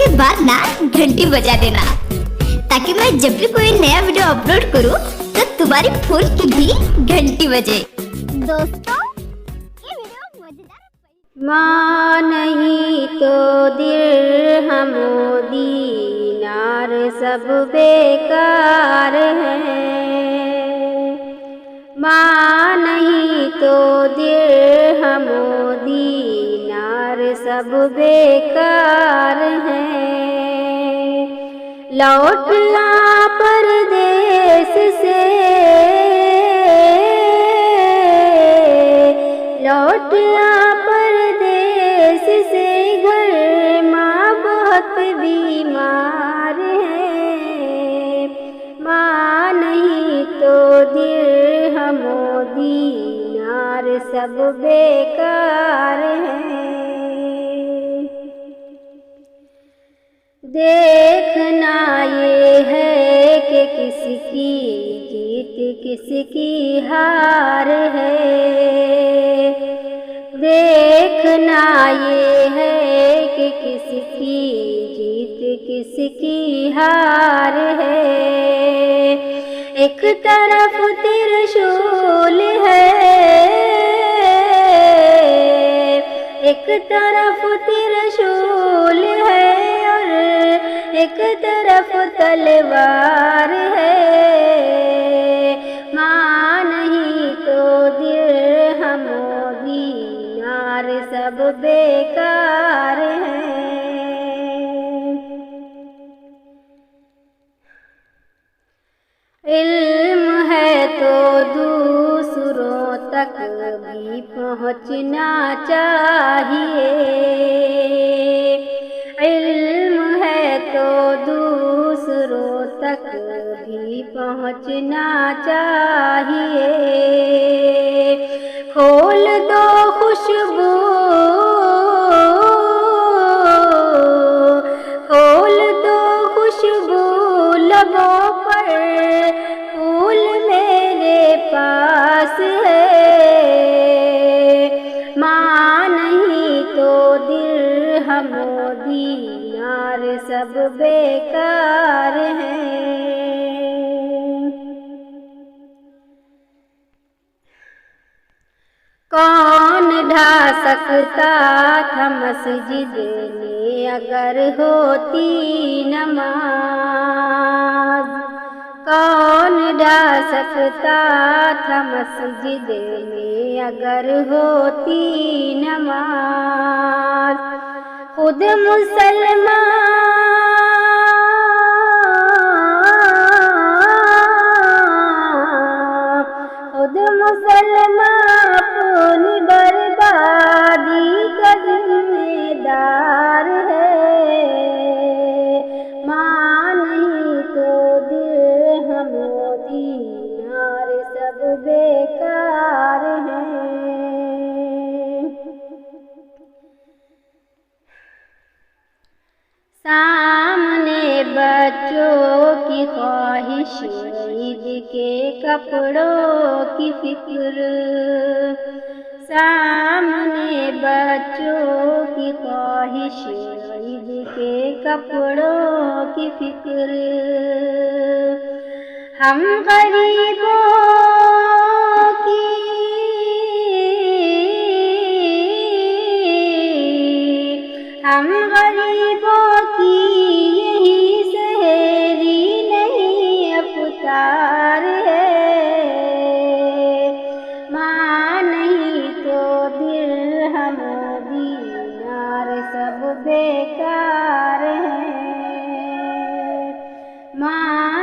के बाद ना घंटी बजा देना, ताकि मैं जब भी कोई नया वीडियो अपलोड करूं तो तुम्हारी फोन की भी घंटी बजे। दोस्तों ये वीडियो मजेदार। माँ नहीं तो दिरहम दीनार सब बेकार है। माँ नहीं तो दिरहम दीनार सब बेकार है। लौट आ परदेस से, लौट आ परदेस से घर माँ बहुत बीमार है। माँ नहीं तो दिरहम दीनार सब बेकार है। देखना ये है कि किसकी जीत किसकी हार है। देखना ये है कि किसकी जीत किसकी हार है। एक तरफ त्रिशूल है, एक तरफ त्रिशूल है और एक तरफ तलवार है। माँ नहीं तो दिरहम दीनार सब बेकार है। इल्म है तो दूसरों तक भी पहुँचना चाहिए। इल्म है तो दूसरों तक भी पहुँचना चाहिए। खोल दो खुशबू, खोल दो खुशबू लबों पर, फूल मेरे पास है। माँ नहीं तो दिरहम दीनार सब बेकार है। कौन ढा सकता था मस्जिद में अगर होती नमाज। कौन ढा सकता था मस्जिद में अगर होती नमाज। खुद मुसलमान अपनी बर्बादी का जिम्मेदार है। माँ नहीं तो दिरहम दीनार सब बेकार है। सामने बच्चों की ख्वाहिश, ईद के कपड़ों की फिक्र। सामने बच्चों की ख्वाहिश, ईद के कपड़ों की फिक्र। हम गरीबों की, हम गरीबों की यही सहरी नहीं अफ्तार है। माँ नहीं तो दिरहम दीनार सब बेकार है। माँ